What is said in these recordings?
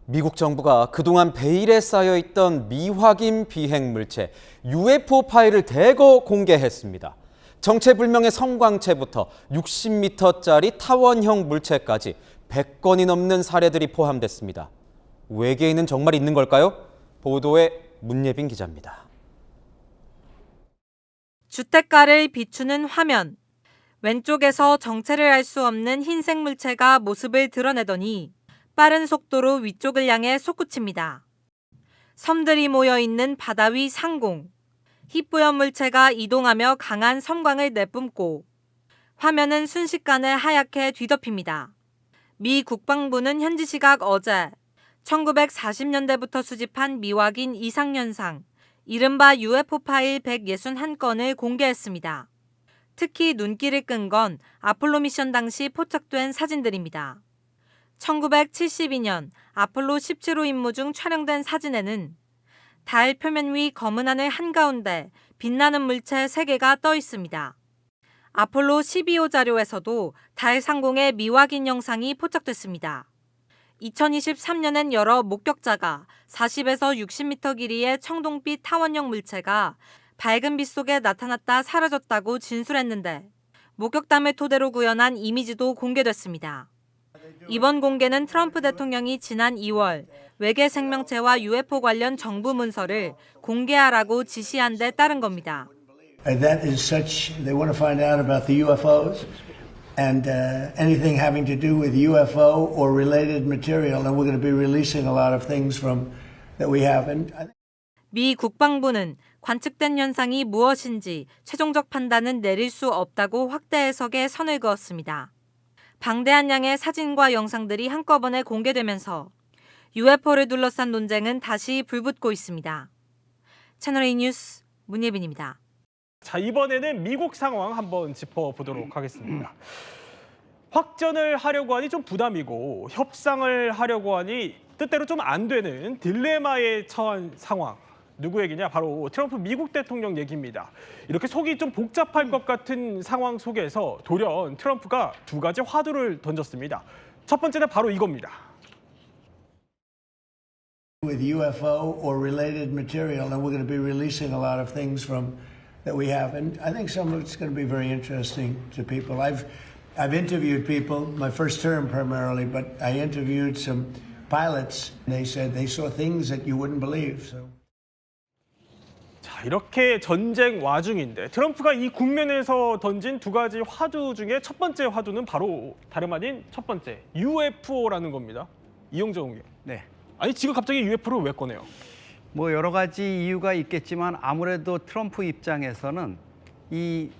미국 정부가 그동안 베일에 쌓여있던 미확인 비행 물체 UFO 파일을 대거 공개했습니다. 정체불명의 성광체부터 60m짜리 타원형 물체까지 100건이 넘는 사례들이 포함됐습니다. 외계인은 정말 있는 걸까요? 보도에 문예빈 기자입니다. 주택가를 비추는 화면. 왼쪽에서 정체를 알 수 없는 흰색 물체가 모습을 드러내더니 빠른 속도로 위쪽을 향해 솟구칩니다. 섬들이 모여있는 바다 위 상공. 희뿌연 물체가 이동하며 강한 섬광을 내뿜고 화면은 순식간에 하얗게 뒤덮입니다. 미 국방부는 현지 시각 어제 1940년대부터 수집한 미확인 이상현상, 이른바 UFO 파일 161건을 공개했습니다. 특히 눈길을 끈 건 아폴로 미션 당시 포착된 사진들입니다. 1972년 아폴로 17호 임무 중 촬영된 사진에는 달 표면 위 검은 하늘 한가운데 빛나는 물체 3개가 떠 있습니다. 아폴로 12호 자료에서도 달 상공의 미확인 영상이 포착됐습니다. 2023년엔 여러 목격자가 40에서 60m 길이의 청동빛 타원형 물체가 밝은 빛 속에 나타났다 사라졌다고 진술했는데 목격담을 토대로 구현한 이미지도 공개됐습니다. 이번 공개는 트럼프 대통령이 지난 2월 외계 생명체와 UFO 관련 정부 문서를 공개하라고 지시한 데 따른 겁니다. That is such, they want to find out about the UFOs and anything having to do with UFO or related material, and we're going to be releasing a lot of things from that we haven't. 미 국방부는 관측된 현상이 무엇인지 최종적 판단은 내릴 수 없다고 확대 해석에 선을 그었습니다. 방대한 양의 사진과 영상들이 한꺼번에 공개되면서 UFO를 둘러싼 논쟁은 다시 불붙고 있습니다. 채널A 뉴스 문예빈입니다. 자, 이번에는 미국 상황 한번 짚어보도록 하겠습니다. 확전을 하려고 하니 좀 부담이고 협상을 하려고 하니 뜻대로 좀 안 되는 딜레마에 처한 상황. 누구 얘기냐? 바로 트럼프 미국 대통령 얘기입니다. 이렇게 속이 좀 복잡할 것 같은 상황 속에서 돌연 트럼프가 2가지 화두를 던졌습니다. 첫 번째는 바로 이겁니다. With UFO or related material, and we're going to be releasing a lot of things from that we haven't. I think some of it's going to be very interesting to people. I've interviewed people, my first term primarily, but I interviewed some pilots. And they said they saw things that you wouldn't believe. So. 자, 이렇게 전쟁 와중인데 트럼프가 이 국면에서 던진 2가지 화두 중에 첫 번째 화두는 바로 다름 아닌 첫 번째 UFO라는 겁니다. 이용정 의원. 네. 아니 지금 갑자기 UFO를 왜 꺼내요? 뭐 여러 가지 이유가 있겠지만 아무래도 트럼프 입장에서는 이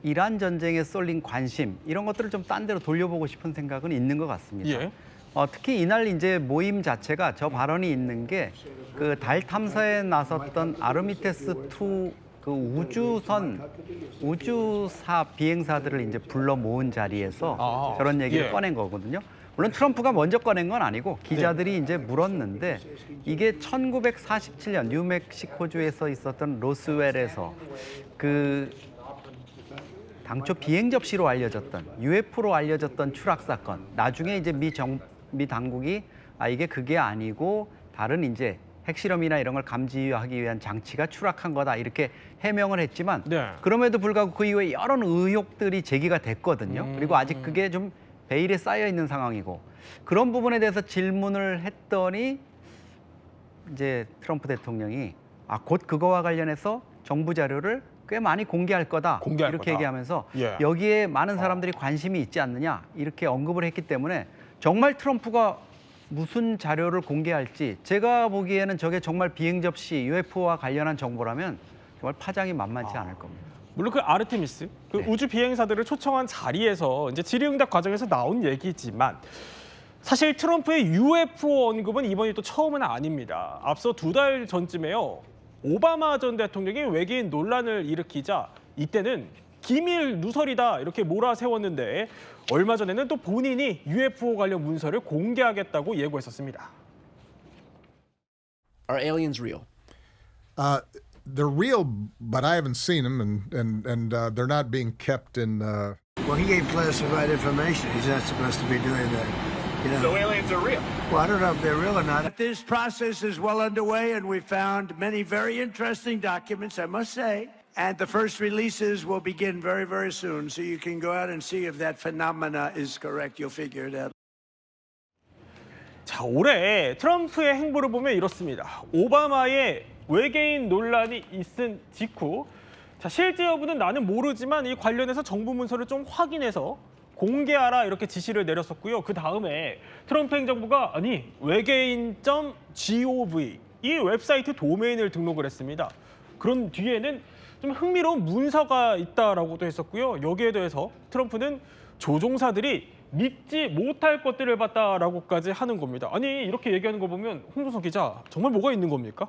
이란 전쟁에 쏠린 관심 이런 것들을 좀 딴 데로 돌려보고 싶은 생각은 있는 것 같습니다. 예. 특히 이날 이제 모임 자체가 저 발언이 있는 게 그 달 탐사에 나섰던 아르미테스-2 그 우주사 비행사들을 이제 불러 모은 자리에서 저런 얘기를 예. 꺼낸 거거든요. 물론 트럼프가 먼저 꺼낸 건 아니고 기자들이 이제 물었는데 이게 1947년 뉴멕시코주에서 있었던 로스웰에서 그 당초 비행 접시로 알려졌던 UFO로 알려졌던 추락 사건. 나중에 이제 미 당국이 이게 그게 아니고 다른 이제 핵실험이나 이런 걸 감지하기 위한 장치가 추락한 거다 이렇게 해명을 했지만 네. 그럼에도 불구하고 그 이후에 여러 의혹들이 제기가 됐거든요. 그리고 아직 그게 좀 베일에 쌓여 있는 상황이고 그런 부분에 대해서 질문을 했더니 이제 트럼프 대통령이 곧 그거와 관련해서 정부 자료를 꽤 많이 공개할 거다 공개할 이렇게 거다. 얘기하면서 예. 여기에 많은 사람들이 관심이 있지 않느냐 이렇게 언급을 했기 때문에 정말 트럼프가 무슨 자료를 공개할지 제가 보기에는 저게 정말 비행 접시 UFO와 관련한 정보라면 정말 파장이 만만치 않을 겁니다. 물론 그 아르테미스, 그 네. 우주 비행사들을 초청한 자리에서 이제 질의응답 과정에서 나온 얘기지만 사실 트럼프의 UFO 언급은 이번이 또 처음은 아닙니다. 앞서 2달 전쯤에요. 오바마 전 대통령이 외계인 논란을 일으키자 이때는 기밀 누설이다 이렇게 몰아세웠는데 얼마 전에는 또 본인이 UFO 관련 문서를 공개하겠다고 예고했었습니다. Are aliens real? They're real, but I haven't seen them, and they're not being kept in. Well, he gave classified information. He's not supposed to be doing that. You know? So aliens are real. Well, I don't know if they're real or not. This process is well underway, and we found many very interesting documents, I must say. And the first releases will begin very, very soon. So you can go out and see if that phenomena is correct. You'll figure it out. 자, 올해 트럼프의 행보를 보면 이렇습니다. 오바마의 외계인 논란이 있은 직후 자, 실제 여부는 나는 모르지만 이 관련해서 정부 문서를 좀 확인해서 공개하라 이렇게 지시를 내렸었고요. 그 다음에 트럼프 행정부가 아니 외계인.gov 이 웹사이트 도메인을 등록을 했습니다. 그런 뒤에는 좀 흥미로운 문서가 있다라고도 했었고요. 여기에 대해서 트럼프는 조종사들이 믿지 못할 것들을 봤다라고까지 하는 겁니다. 아니 이렇게 얘기하는 거 보면 홍준석 기자 정말 뭐가 있는 겁니까?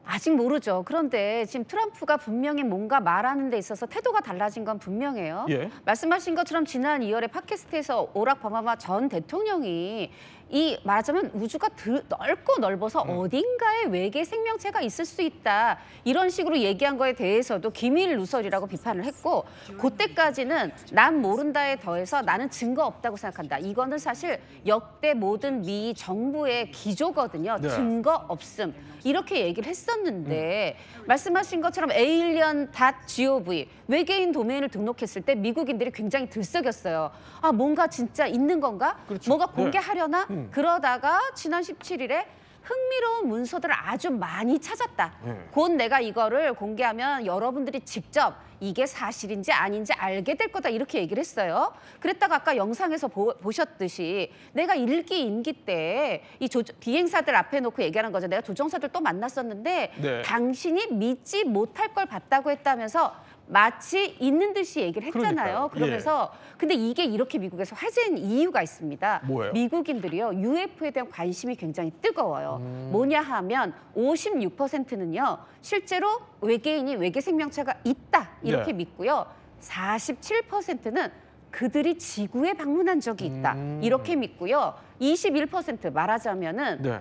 아직 모르죠. 그런데 지금 트럼프가 분명히 뭔가 말하는 데 있어서 태도가 달라진 건 분명해요. 예. 말씀하신 것처럼 지난 2월에 팟캐스트에서 오락 바마마 전 대통령이 이 말하자면 우주가 넓고 넓어서 어딘가에 외계 생명체가 있을 수 있다. 이런 식으로 얘기한 거에 대해서도 기밀 누설이라고 비판을 했고 그때까지는 난 모른다에 더해서 나는 증거 없다고 생각한다. 이거는 사실 역대 모든 미 정부의 기조거든요. 네. 증거 없음. 이렇게 얘기를 했었는데 말씀하신 것처럼 alien.gov 외계인 도메인을 등록했을 때 미국인들이 굉장히 들썩였어요. 아 뭔가 진짜 있는 건가? 그렇죠. 뭐가 네. 공개하려나? 그러다가 지난 17일에 흥미로운 문서들을 아주 많이 찾았다. 곧 내가 이거를 공개하면 여러분들이 직접 이게 사실인지 아닌지 알게 될 거다 이렇게 얘기를 했어요. 그랬다가 아까 영상에서 보셨듯이 내가 일기 임기 때 이 비행사들 앞에 놓고 얘기하는 거죠. 내가 조종사들 또 만났었는데 네. 당신이 믿지 못할 걸 봤다고 했다면서 마치 있는 듯이 얘기를 했잖아요. 그러니까요. 그러면서 근데 이게 이렇게 미국에서 화제인 이유가 있습니다. 뭐예요? 미국인들이요 UFO에 대한 관심이 굉장히 뜨거워요. 뭐냐 하면 56%는요 실제로 외계인이 외계 생명체가 있다 이렇게 네. 믿고요. 47%는 그들이 지구에 방문한 적이 있다 이렇게 믿고요. 21% 말하자면은 네.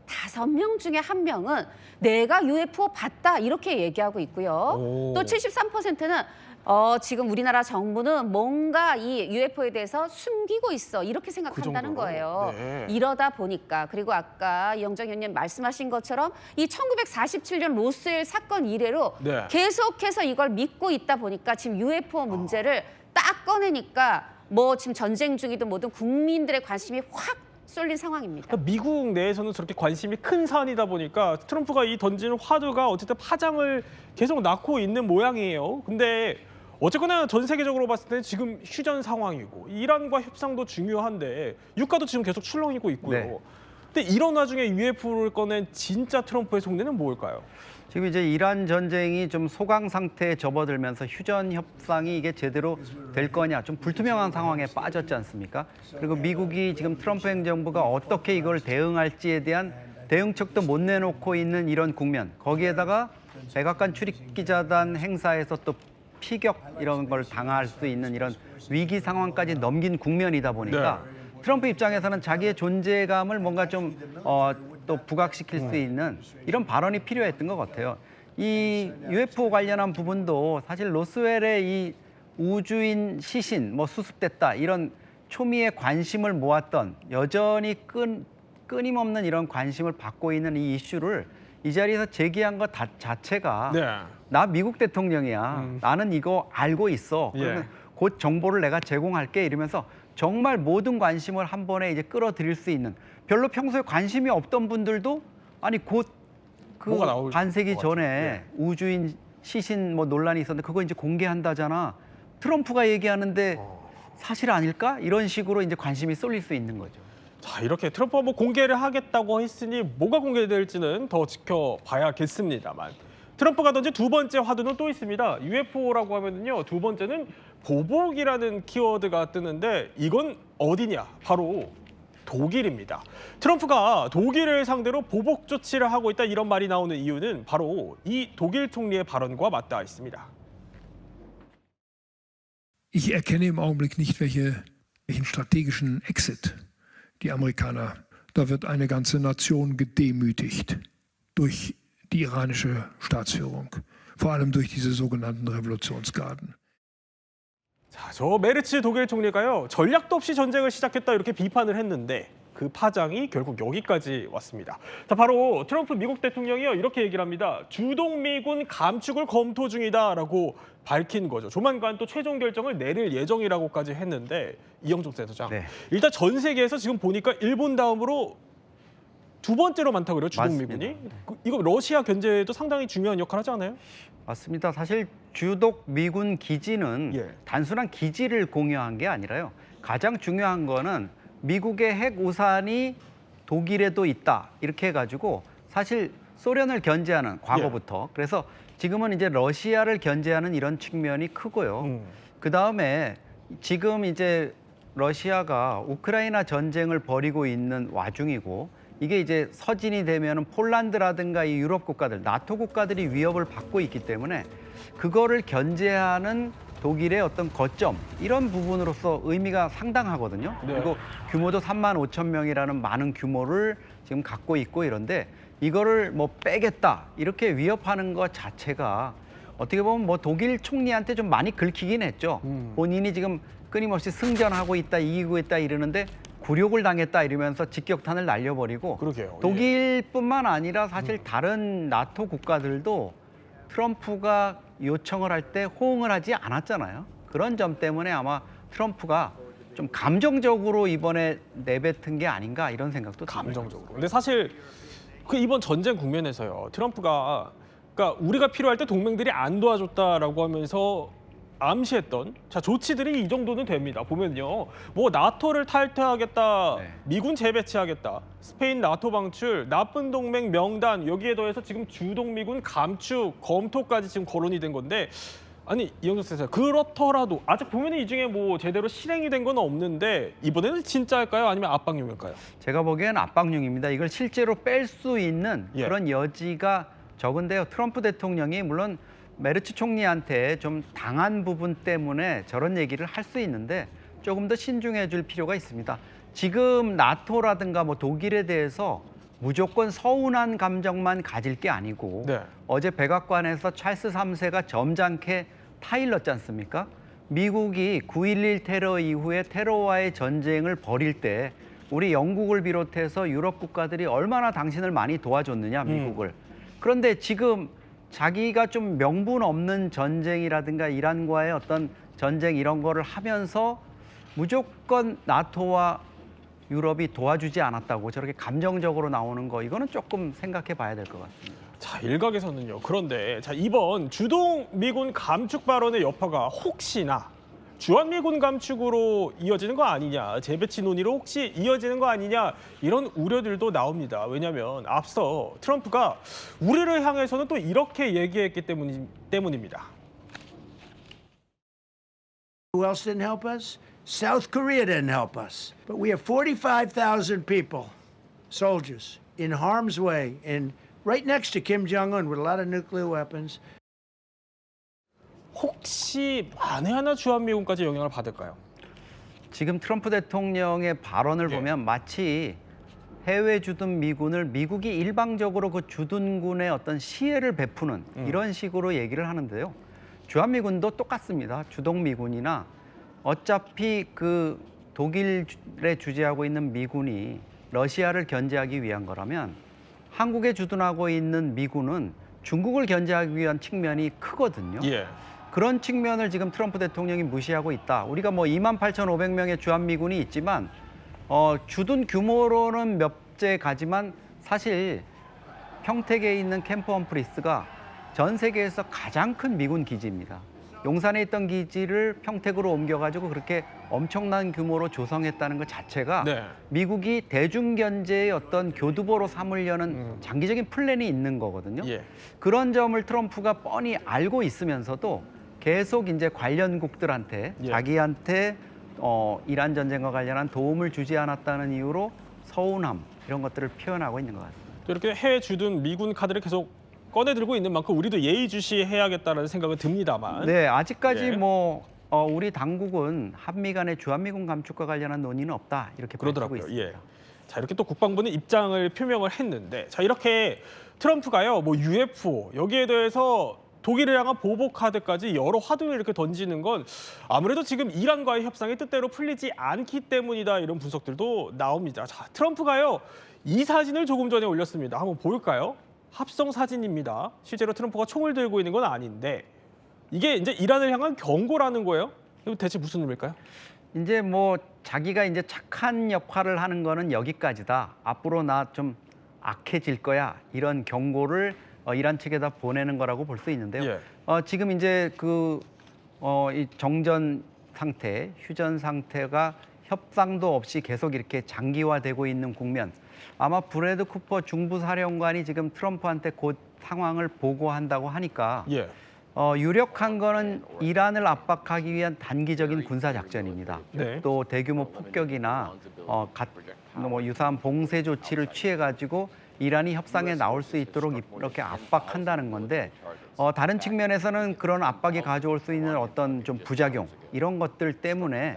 5명 중에 1명은 내가 UFO 봤다 이렇게 얘기하고 있고요. 오. 또 73%는 지금 우리나라 정부는 뭔가 이 UFO에 대해서 숨기고 있어 이렇게 생각한다는 정도로? 거예요. 네. 이러다 보니까 그리고 아까 이영정 의원님 말씀하신 것처럼 이 1947년 로스웰 사건 이래로 네. 계속해서 이걸 믿고 있다 보니까 지금 UFO 문제를 딱 꺼내니까 뭐 지금 전쟁 중이든 뭐든 국민들의 관심이 확 쏠린 상황입니다. 그러니까 미국 내에서는 저렇게 관심이 큰 사안이다 보니까 트럼프가 이 던지는 화두가 어쨌든 파장을 계속 낳고 있는 모양이에요. 근데 어쨌거나 전 세계적으로 봤을 때는 지금 휴전 상황이고 이란과 협상도 중요한데 유가도 지금 계속 출렁이고 있고요. 네. 근데 이런 와중에 UFO를 꺼낸 진짜 트럼프의 속내는 뭘까요? 지금 이제 이란 전쟁이 좀 소강 상태에 접어들면서 휴전 협상이 이게 제대로 될 거냐 좀 불투명한 상황에 빠졌지 않습니까? 그리고 미국이 지금 트럼프 행정부가 어떻게 이걸 대응할지에 대한 대응책도 못 내놓고 있는 이런 국면. 거기에다가 백악관 출입기자단 행사에서 또 피격 이런 걸 당할 수 있는 이런 위기 상황까지 넘긴 국면이다 보니까 트럼프 입장에서는 자기의 존재감을 뭔가 좀 또 부각시킬 수 있는 이런 발언이 필요했던 것 같아요. 이 UFO 관련한 부분도 사실 로스웰의 이 우주인 시신 뭐 수습됐다 이런 초미의 관심을 모았던 여전히 끊임없는 이런 관심을 받고 있는 이 이슈를 이 자리에서 제기한 것 자체가 네. 나 미국 대통령이야. 나는 이거 알고 있어. 그러면 예. 곧 정보를 내가 제공할게 이러면서 정말 모든 관심을 한 번에 이제 끌어들일 수 있는 별로 평소에 관심이 없던 분들도 아니 곧 그 뭐가 나올 반세기 것 전에 같아요. 우주인 시신 뭐 논란이 있었는데 그거 이제 공개한다잖아. 트럼프가 얘기하는데 사실 아닐까? 이런 식으로 이제 관심이 쏠릴 수 있는 거죠. 자, 이렇게 트럼프가 뭐 공개를 하겠다고 했으니 뭐가 공개될지는 더 지켜봐야겠습니다만 트럼프가 던진 두 번째 화두는 또 있습니다. UFO라고 하면요, 두 번째는 보복이라는 키워드가 뜨는데 이건 어디냐? 바로 독일입니다. 트럼프가 독일을 상대로 보복 조치를 하고 있다 이런 말이 나오는 이유는 바로 이 독일 총리의 발언과 맞닿아 있습니다. Ich erkenne im Augenblick nicht, welchen strategischen Exit die Amerikaner. Da wird eine ganze Nation gedemütigt durch die iranische Staatsführung, vor allem durch diese sogenannten Revolutionsgarden. 자, 저 메르츠 독일 총리가요, 전략도 없이 전쟁을 시작했다 이렇게 비판을 했는데 그 파장이 결국 여기까지 왔습니다. 자, 바로 트럼프 미국 대통령이요, 이렇게 얘기를 합니다. 주동 미군 감축을 검토 중이다라고 밝힌 거죠. 조만간 또 최종 결정을 내릴 예정이라고까지 했는데, 이영종 센터장, 네. 일단 전 세계에서 지금 보니까 일본 다음으로 두 번째로 많다고 그래요, 주동 맞습니다. 미군이. 이거 러시아 견제에도 상당히 중요한 역할을 하지 않아요? 맞습니다. 사실 주독 미군 기지는 예. 단순한 기지를 공유한 게 아니라요. 가장 중요한 거는 미국의 핵 우산이 독일에도 있다 이렇게 해가지고 사실 소련을 견제하는 과거부터 그래서 지금은 이제 러시아를 견제하는 이런 측면이 크고요. 그 다음에 지금 이제 러시아가 우크라이나 전쟁을 벌이고 있는 와중이고 이게 이제 서진이 되면은 폴란드라든가 이 유럽 국가들, 나토 국가들이 위협을 받고 있기 때문에 그거를 견제하는 독일의 어떤 거점 이런 부분으로서 의미가 상당하거든요. 네. 그리고 규모도 3만 5천 명이라는 많은 규모를 지금 갖고 있고 이런데 이거를 뭐 빼겠다 이렇게 위협하는 것 자체가 어떻게 보면 뭐 독일 총리한테 좀 많이 긁히긴 했죠. 본인이 지금 끊임없이 승전하고 있다, 이기고 있다 이러는데 굴욕을 당했다 이러면서 직격탄을 날려버리고 그러게요. 독일뿐만 아니라 사실 다른 나토 국가들도 트럼프가 요청을 할 때 호응을 하지 않았잖아요. 그런 점 때문에 아마 트럼프가 좀 감정적으로 이번에 내뱉은 게 아닌가 이런 생각도 듭니다. 감정적으로. 근데 사실 그 이번 전쟁 국면에서요, 트럼프가 그러니까 우리가 필요할 때 동맹들이 안 도와줬다라고 하면서 암시했던 자 조치들이 이 정도는 됩니다. 보면요, 뭐 나토를 탈퇴하겠다, 네. 미군 재배치하겠다, 스페인 나토 방출, 나쁜 동맹 명단, 여기에 더해서 지금 주동 미군 감축 검토까지 지금 거론이 된 건데, 아니 이영종 선생, 그렇더라도 아직 보면은 이 중에 뭐 제대로 실행이 된 건 없는데 이번에는 진짜일까요? 아니면 압박용일까요? 제가 보기엔 압박용입니다. 이걸 실제로 뺄 수 있는 예. 그런 여지가 적은데요. 트럼프 대통령이 물론 메르츠 총리한테 좀 당한 부분 때문에 저런 얘기를 할 수 있는데 조금 더 신중해 줄 필요가 있습니다. 지금 나토라든가 뭐 독일에 대해서 무조건 서운한 감정만 가질 게 아니고 네. 어제 백악관에서 찰스 3세가 점잖게 타일렀지 않습니까? 미국이 9.11 테러 이후에 테러와의 전쟁을 벌일 때 우리 영국을 비롯해서 유럽 국가들이 얼마나 당신을 많이 도와줬느냐, 미국을. 그런데 지금 자기가 좀 명분 없는 전쟁이라든가 이란과의 어떤 전쟁 이런 거를 하면서 무조건 나토와 유럽이 도와주지 않았다고 저렇게 감정적으로 나오는 거, 이거는 조금 생각해 봐야 될 것 같습니다. 자, 일각에서는요. 그런데 자, 이번 주동 미군 감축 발언의 여파가 혹시나 주한 미군 감축으로 이어지는 거 아니냐, 재배치 논의로 혹시 이어지는 거 아니냐, 이런 우려들도 나옵니다. 왜냐하면 앞서 트럼프가 우리를 향해서는 또 이렇게 얘기했기 때문입니다. Who else didn't help us? South Korea didn't help us. But we have 45,000 people, soldiers, in harm's way, and right next to Kim Jong-un with a lot of nuclear weapons. 혹시 만에 하나 주한미군까지 영향을 받을까요? 지금 트럼프 대통령의 발언을 예. 보면 마치 해외 주둔 미군을 미국이 일방적으로 그 주둔군의 어떤 시혜를 베푸는 이런 식으로 얘기를 하는데요. 주한미군도 똑같습니다. 주동미군이나 어차피 그 독일에 주재하고 있는 미군이 러시아를 견제하기 위한 거라면 한국에 주둔하고 있는 미군은 중국을 견제하기 위한 측면이 크거든요. 예. 그런 측면을 지금 트럼프 대통령이 무시하고 있다. 우리가 뭐 28,500명의 주한미군이 있지만 주둔 규모로는 몇 째 가지만 사실 평택에 있는 캠프 험프리스가 전 세계에서 가장 큰 미군 기지입니다. 용산에 있던 기지를 평택으로 옮겨가지고 그렇게 엄청난 규모로 조성했다는 것 자체가 네. 미국이 대중견제의 어떤 교두보로 삼으려는 장기적인 플랜이 있는 거거든요. 예. 그런 점을 트럼프가 뻔히 알고 있으면서도 계속 이제 관련국들한테 예. 자기한테 이란 전쟁과 관련한 도움을 주지 않았다는 이유로 서운함 이런 것들을 표현하고 있는 것 같습니다. 또 이렇게 해외 주둔 미군 카드를 계속 꺼내들고 있는 만큼 우리도 예의주시해야겠다는 생각은 듭니다만. 네, 아직까지 예. 우리 당국은 한미 간의 주한미군 감축과 관련한 논의는 없다 이렇게 밝히고 그러더라고요. 있습니다. 예. 자, 이렇게 또 국방부는 입장을 표명을 했는데, 자, 이렇게 트럼프가요, 뭐 UFO 여기에 대해서 독일을 향한 보복 카드까지 여러 화두를 이렇게 던지는 건 아무래도 지금 이란과의 협상이 뜻대로 풀리지 않기 때문이다 이런 분석들도 나옵니다. 자, 트럼프가요. 이 사진을 조금 전에 올렸습니다. 한번 볼까요? 합성 사진입니다. 실제로 트럼프가 총을 들고 있는 건 아닌데 이게 이제 이란을 향한 경고라는 거예요. 이거 대체 무슨 의미일까요? 이제 뭐 자기가 이제 착한 역할을 하는 거는 여기까지다. 앞으로 나 좀 악해질 거야. 이런 경고를 이란 측에다 보내는 거라고 볼 수 있는데요. 예. 지금 이제 이 정전 상태, 휴전 상태가 협상도 없이 계속 이렇게 장기화되고 있는 국면. 아마 브래드 쿠퍼 중부사령관이 지금 트럼프한테 곧 상황을 보고한다고 하니까 예. 유력한 거는 이란을 압박하기 위한 단기적인 군사 작전입니다. 네. 또 대규모 폭격이나 뭐 유사한 봉쇄 조치를 취해 가지고 이란이 협상에 나올 수 있도록 이렇게 압박한다는 건데 다른 측면에서는 그런 압박이 가져올 수 있는 어떤 좀 부작용 이런 것들 때문에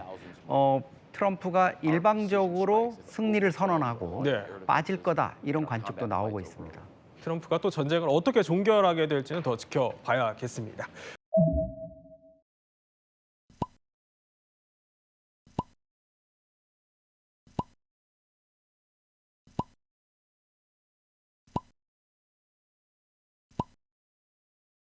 트럼프가 일방적으로 승리를 선언하고 네. 빠질 거다 이런 관측도 나오고 있습니다. 트럼프가 또 전쟁을 어떻게 종결하게 될지는 더 지켜봐야겠습니다.